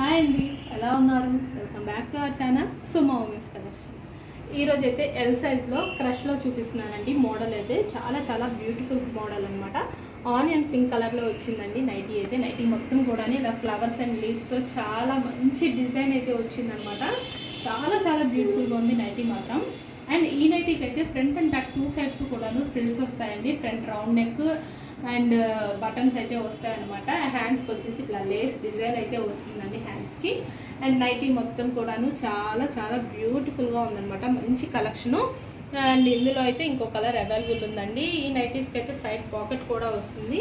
Hi అండి, ఎలా ఉన్నారు? Welcome back to our channel Suma women's collection. ఈరోజు అయితే ఎల్ సైజ్లో క్రష్లో చూపిస్తున్నానండి. మోడల్ అయితే చాలా బ్యూటిఫుల్ మోడల్ అనమాట. ఆనియన్ పింక్ కలర్లో వచ్చిందండి. నైటీ మొత్తం కూడా ఇలా ఫ్లవర్స్ అండ్ లీవ్స్తో చాలా మంచి డిజైన్ అయితే వచ్చిందనమాట. చాలా బ్యూటిఫుల్గా ఉంది నైటీ మాత్రం. అండ్ ఈ నైటీకి అయితే front and back two sides కూడాను ఫ్రిల్స్ వస్తాయండి. Front round neck and buttons అయితే వస్తాయన్నమాట. హ్యాండ్స్కి వచ్చేసి ఇట్లా లేస్ డిజైన్ అయితే వస్తుందండి హ్యాండ్స్కి. అండ్ నైటీ మొత్తం కూడాను చాలా బ్యూటిఫుల్గా ఉందన్నమాట. మంచి కలెక్షను. అండ్ ఇందులో అయితే ఇంకో కలర్ అవైలబుల్ ఉందండి. ఈ నైటీస్కి అయితే సైడ్ పాకెట్ కూడా వస్తుంది.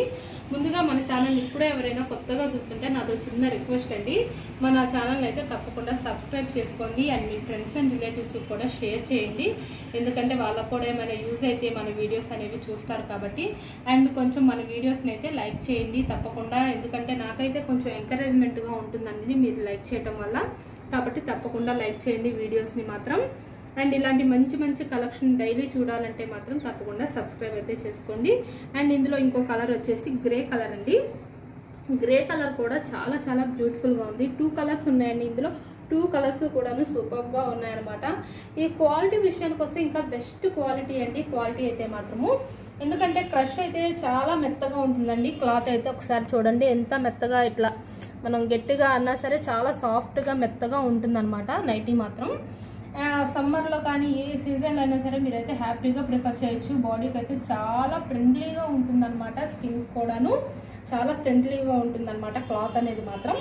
ముందుగా మన ఛానల్ ఇప్పుడే ఎవరైనా కొత్తగా చూస్తుంటే నాదో చిన్న రిక్వెస్ట్ అండి, మన ఛానల్ అయితే తప్పకుండా సబ్స్క్రైబ్ చేసుకోండి. అండ్ మీ ఫ్రెండ్స్ అండ్ రిలేటివ్స్కి కూడా షేర్ చేయండి, ఎందుకంటే వాళ్ళకు కూడా ఏమైనా యూజ్ అయితే మన వీడియోస్ అనేవి చూస్తారు కాబట్టి. అండ్ కొంచెం మన వీడియోస్ని అయితే లైక్ చేయండి తప్పకుండా, ఎందుకంటే నాకైతే కొంచెం ఎంకరేజ్మెంట్గా ఉంటుందండి మీరు లైక్ చేయడం వల్ల. కాబట్టి తప్పకుండా లైక్ చేయండి వీడియోస్ని మాత్రం. అండ్ ఇలాంటి మంచి కలెక్షన్ డైలీ చూడాలంటే మాత్రం తప్పకుండా సబ్స్క్రైబ్ అయితే చేసుకోండి. అండ్ ఇందులో ఇంకో కలర్ వచ్చేసి గ్రే కలర్ అండి. గ్రే కలర్ కూడా చాలా బ్యూటిఫుల్గా ఉంది. 2 కలర్స్ ఉన్నాయండి. ఇందులో 2 కలర్స్ కూడాను సూపర్గా ఉన్నాయన్నమాట. ఈ క్వాలిటీ విషయానికి వస్తే ఇంకా బెస్ట్ క్వాలిటీ అండి. క్వాలిటీ అయితే మాత్రము, ఎందుకంటే క్రష్ అయితే చాలా మెత్తగా ఉంటుందండి. క్లాత్ అయితే ఒకసారి చూడండి ఎంత మెత్తగా, ఇట్లా మనం గట్టిగా అన్నా సరే చాలా సాఫ్ట్గా మెత్తగా ఉంటుందన్నమాట నైటీ మాత్రం. సమ్మర్లో కానీ ఏ సీజన్లో అయినా సరే మీరైతే హ్యాపీగా ప్రిఫర్ చేయొచ్చు. బాడీకి అయితే చాలా ఫ్రెండ్లీగా ఉంటుందన్నమాట. స్కిన్ కూడాను చాలా ఫ్రెండ్లీగా ఉంటుందన్నమాట క్లాత్ అనేది మాత్రం.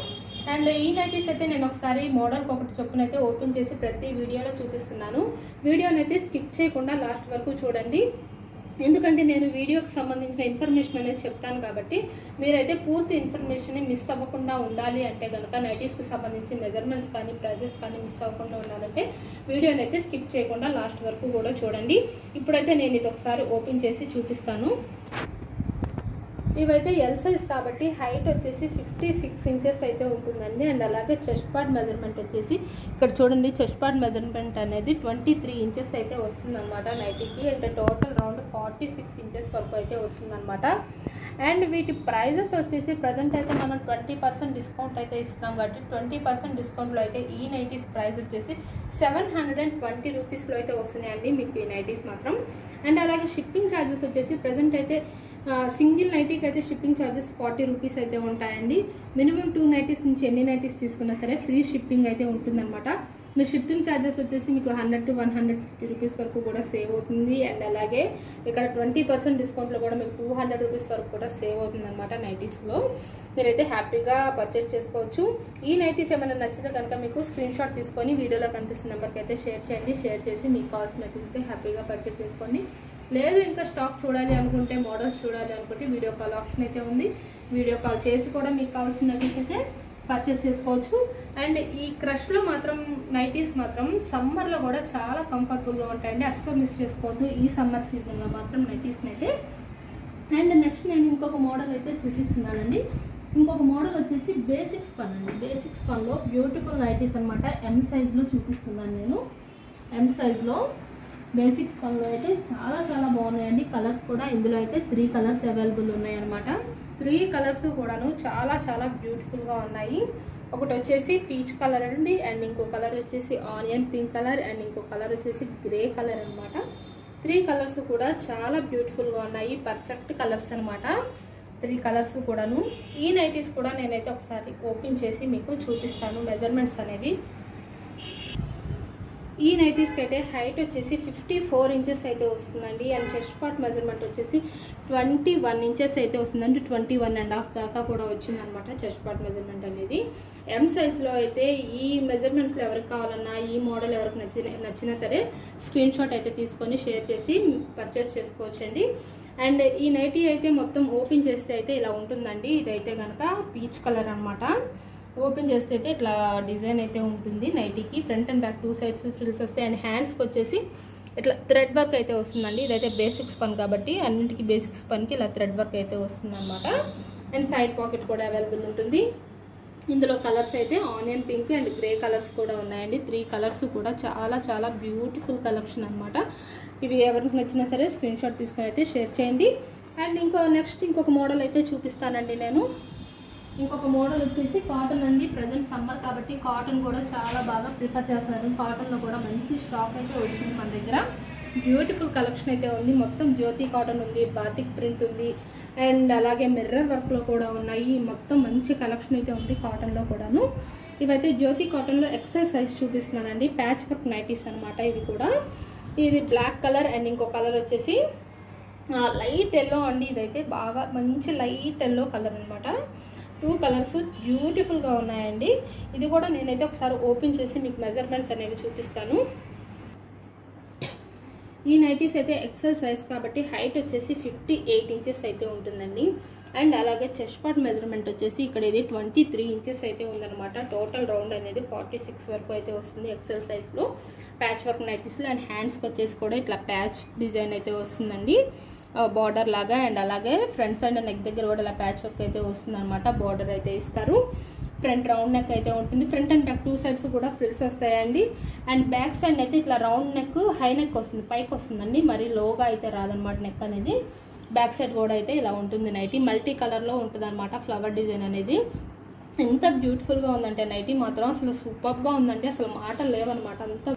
అండ్ ఈ నైటీస్ అయితే నేను ఒకసారి మోడల్కి ఒకటి చొప్పున అయితే ఓపెన్ చేసి ప్రతి వీడియోలో చూపిస్తున్నాను. వీడియోని అయితే స్కిప్ చేయకుండా లాస్ట్ వరకు చూడండి, ఎందుకంటే నేను వీడియోకి సంబంధించిన ఇన్ఫర్మేషన్ అనేది చెప్తాను కాబట్టి మీరైతే పూర్తి ఇన్ఫర్మేషన్ మిస్ అవ్వకుండా ఉండాలి అంటే కనుక, నైటీస్కి సంబంధించిన మెజర్మెంట్స్ కానీ ప్రైజెస్ కానీ మిస్ అవ్వకుండా ఉండాలంటే వీడియోని అయితే స్కిప్ చేయకుండా లాస్ట్ వరకు కూడా చూడండి. ఇప్పుడైతే నేను ఇది ఒకసారి ఓపెన్ చేసి చూపిస్తాను. ఇవైతే ఎల్ సైజ్ కాబట్టి హైట్ వచ్చేసి 56 ఇంచెస్ అయితే ఉంటుందండి. అండ్ అలాగే చెస్ట్ పార్ట్ మెజర్మెంట్ వచ్చేసి ఇక్కడ చూడండి, చెస్ట్ పార్ట్ మెజర్మెంట్ అనేది 23 ఇంచెస్ అయితే వస్తుందన్నమాట నైటీకి. అండ్ టోటల్ రౌండ్ 46 ఇంచెస్ వరకు అయితే వస్తుందన్నమాట. అండ్ వీటి ప్రైజెస్ వచ్చేసి ప్రజెంట్ అయితే మనం 20% డిస్కౌంట్ అయితే ఇస్తున్నాం కాబట్టి 20% డిస్కౌంట్లో అయితే ఈ నైటీస్ ప్రైస్ వచ్చేసి 720 రూపీస్లో అయితే వస్తున్నాయండి మీకు ఈ నైటీస్ మాత్రం. అండ్ అలాగే షిప్పింగ్ ఛార్జెస్ వచ్చేసి ప్రజెంట్ అయితే సింగిల్ నైటీకి అయితే షిప్పింగ్ ఛార్జెస్ 40 రూపీస్ అయితే ఉంటాయండి. మినిమం 2 నైటీస్ నుంచి ఎన్ని నైటీస్ తీసుకున్నా సరే ఫ్రీ షిప్పింగ్ అయితే ఉంటుందన్నమాట. మీ షిప్పింగ్ ఛార్జెస్ వచ్చేసి మీకు 100 to 150 రూపీస్ వరకు కూడా సేవ్ అవుతుంది. అండ్ అలాగే ఇక్కడ 20% డిస్కౌంట్లో కూడా మీకు 200 రూపీస్ వరకు కూడా సేవ్ అవుతుంది అనమాట నైటీస్లో. మీరైతే హ్యాపీగా పర్చేస్ చేసుకోవచ్చు. ఈ నైటీస్ ఏమైనా నచ్చితే కనుక మీకు స్క్రీన్ షాట్ తీసుకొని వీడియోలో కనిపిస్తున్న నెంబర్కి అయితే షేర్ చేయండి. షేర్ చేసి మీకు కావాల్సిన నైటీస్ అయితే హ్యాపీగా పర్చేస్ చేసుకోండి. లేదు ఇంకా స్టాక్ చూడాలి అనుకుంటే, మోడల్స్ చూడాలి అనుకుంటే వీడియో కాల్ ఆప్షన్ అయితే ఉంది. వీడియో కాల్ చేసి కూడా మీకు కావాల్సిన నైటీస్ అయితే పర్చేస్ చేసుకోవచ్చు. అండ్ ఈ క్రష్లో మాత్రం నైటీస్ మాత్రం సమ్మర్లో కూడా చాలా కంఫర్టబుల్గా ఉంటాయండి. అస్సలు మిస్ చేసుకోవద్దు ఈ సమ్మర్ సీజన్లో మాత్రం నైటీస్ని అయితే. అండ్ నెక్స్ట్ నేను ఇంకొక మోడల్ అయితే చూపిస్తున్నానండి. ఇంకొక మోడల్ వచ్చేసి బేసిక్ స్పన్ అండి. బేసిక్ స్పన్లో బ్యూటిఫుల్ నైటీస్ అనమాట. ఎం సైజ్లో చూపిస్తున్నాను నేను. ఎం సైజ్లో బేసిక్ స్పన్లో అయితే చాలా బాగున్నాయండి. కలర్స్ కూడా ఇందులో అయితే 3 కలర్స్ అవైలబుల్ ఉన్నాయన్నమాట. 3 కలర్స్ కూడాను చాలా బ్యూటిఫుల్గా ఉన్నాయి. ఒకటి వచ్చేసి పీచ్ కలర్ అండి, అండ్ ఇంకో కలర్ వచ్చేసి ఆనియన్ పింక్ కలర్, అండ్ ఇంకో కలర్ వచ్చేసి గ్రే కలర్ అనమాట. 3 కలర్స్ కూడా చాలా బ్యూటిఫుల్గా ఉన్నాయి. పర్ఫెక్ట్ కలర్స్ అనమాట 3 కలర్స్ కూడాను. ఈ నైటీస్ కూడా నేనైతే ఒకసారి ఓపెన్ చేసి మీకు చూపిస్తాను మెజర్మెంట్స్ అనేవి. ఈ నైటీస్కి అయితే హైట్ వచ్చేసి 54 ఇంచెస్ అయితే వస్తుందండి. అండ్ చెస్ట్ పార్ట్ మెజర్మెంట్ వచ్చేసి 21 ఇంచెస్ అయితే వస్తుందండి. 21.5 దాకా కూడా వచ్చిందనమాట చెస్ట్ పార్ట్ మెజర్మెంట్ అనేది. ఎం సైజ్లో అయితే ఈ మెజర్మెంట్స్లో ఎవరికి కావాలన్నా, ఈ మోడల్ ఎవరికి నచ్చినా సరే స్క్రీన్ షాట్ అయితే తీసుకొని షేర్ చేసి పర్చేస్ చేసుకోవచ్చండి. అండ్ ఈ నైటీ అయితే మొత్తం ఓపెన్ చేస్తే అయితే ఇలా ఉంటుందండి. ఇదైతే కనుక పీచ్ కలర్ అనమాట. ఓపెన్ చేస్తే అయితే ఇట్లా డిజైన్ అయితే ఉంటుంది నైటీకి. Front and back 2 sides frills వస్తాయి. అండ్ హ్యాండ్స్కి వచ్చేసి ఇట్లా థ్రెడ్ వర్క్ అయితే వస్తుందండి. ఇదైతే బేసిక్ స్పన్ కాబట్టి అన్నింటికి బేసిక్ స్పన్కి ఇలా థ్రెడ్ వర్క్ అయితే వస్తుంది అనమాట. అండ్ సైడ్ పాకెట్ కూడా అవైలబుల్ ఉంటుంది. ఇందులో కలర్స్ అయితే onion pink and grey colours కూడా ఉన్నాయండి. 3 కలర్స్ కూడా చాలా బ్యూటిఫుల్ కలెక్షన్ అనమాట. ఇవి ఎవరికి నచ్చినా సరే స్క్రీన్ షాట్ తీసుకొని అయితే షేర్ చేయండి. అండ్ నెక్స్ట్ ఇంకొక మోడల్ అయితే చూపిస్తానండి నేను. ఇంకొక మోడల్ వచ్చేసి కాటన్ అండి. ప్రజెంట్ సమ్మర్ కాబట్టి కాటన్ కూడా చాలా బాగా ప్రిఫర్ చేస్తున్నారు. కాటన్లో కూడా మంచి స్టాక్ అయితే వచ్చింది మన దగ్గర. బ్యూటిఫుల్ కలెక్షన్ అయితే ఉంది. మొత్తం జ్యోతి కాటన్ ఉంది, బాతిక్ ప్రింట్ ఉంది, అండ్ అలాగే మిర్రర్ వర్క్లో కూడా ఉన్నాయి. మొత్తం మంచి కలెక్షన్ అయితే ఉంది కాటన్లో కూడాను. ఇవైతే జ్యోతి కాటన్లో ఎక్సెల్ సైజ్ చూపిస్తున్నానండి. ప్యాచ్ వర్క్ నైటీస్ అనమాట ఇవి కూడా. ఇది బ్లాక్ కలర్ అండ్ ఇంకో కలర్ వచ్చేసి లైట్ ఎల్లో అండి. ఇదైతే బాగా మంచి లైట్ ఎల్లో కలర్ అనమాట. 2 కలర్స్ బ్యూటిఫుల్గా ఉన్నాయండి. ఇది కూడా నేనైతే ఒకసారి ఓపెన్ చేసి మీకు మెజర్మెంట్స్ అనేవి చూపిస్తాను. ఈ నైటీస్ అయితే ఎక్సెల్ సైజ్ కాబట్టి హైట్ వచ్చేసి 58 ఇంచెస్ అయితే ఉంటుందండి. అండ్ అలాగే చెస్ట్ పార్ట్ మెజర్మెంట్ వచ్చేసి ఇక్కడ ఇది 23 ఇంచెస్ అయితే ఉందన్నమాట. టోటల్ రౌండ్ అనేది 46 వరకు అయితే వస్తుంది ఎక్సెల్ సైజ్లో ప్యాచ్ వర్క్ నైటీస్లో. అండ్ హ్యాండ్స్కి వచ్చేసి కూడా ఇట్లా ప్యాచ్ డిజైన్ అయితే వస్తుందండి, బార్డర్ లాగా. అండ్ అలాగే ఫ్రంట్ సైడ్ నెక్ దగ్గర కూడా ఇలా ప్యాచ్ వర్క్ అయితే వస్తుంది అనమాట. బార్డర్ అయితే ఇస్తారు. ఫ్రంట్ రౌండ్ నెక్ అయితే ఉంటుంది. ఫ్రంట్ అండ్ బ్యాక్ 2 సైడ్స్ కూడా ఫ్రిల్స్ వస్తాయండి. అండ్ బ్యాక్ సైడ్ అయితే ఇట్లా రౌండ్ నెక్, హై నెక్ వస్తుంది, పైకి వస్తుందండి. మరి లోగా అయితే రాదనమాట నెక్ అనేది. బ్యాక్ సైడ్ కూడా అయితే ఇలా ఉంటుంది నైటీ. మల్టీ కలర్లో ఉంటుంది అనమాట ఫ్లవర్ డిజైన్ అనేది. ఎంత బ్యూటిఫుల్గా ఉందంటే నైటీ మాత్రం అసలు సూపర్గా ఉందండి. అసలు మాటలు లేవన్నమాట. అంత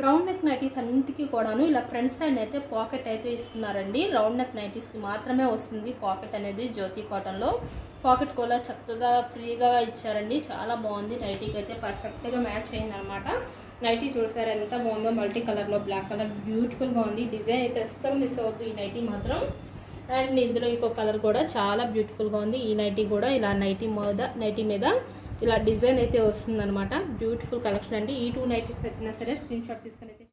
రౌండ్ నెక్ నైటీస్ అన్నింటికి కూడాను ఇలా ఫ్రంట్ సైడ్ అయితే పాకెట్ అయితే ఇస్తున్నారండి. రౌండ్ నెక్ నైటీస్కి మాత్రమే వస్తుంది పాకెట్ అనేది జ్యోతి కాటన్లో. పాకెట్ కూడా చక్కగా ఫ్రీగా ఇచ్చారండి. చాలా బాగుంది. నైటీకి అయితే పర్ఫెక్ట్గా మ్యాచ్ అయింది అనమాట. నైటీ చూసారు ఎంత బాగుందో, మల్టీ కలర్లో బ్లాక్ కలర్ బ్యూటిఫుల్గా ఉంది. డిజైన్ అయితే అస్సలు మిస్ అవుతుంది ఈ నైటీ మాత్రం. అండ్ ఇందులో ఇంకో కలర్ కూడా చాలా బ్యూటిఫుల్గా ఉంది. ఈ నైటీ కూడా ఇలా నైటీ మీద ఇలా డిజైన్ అయితే వస్తుంది అనమాట. బ్యూటిఫుల్ కలెక్షన్ అండి. ఈ 2 నైటీస్ నచ్చినా సరే స్క్రీన్ షాట్ తీసుకుని అయితే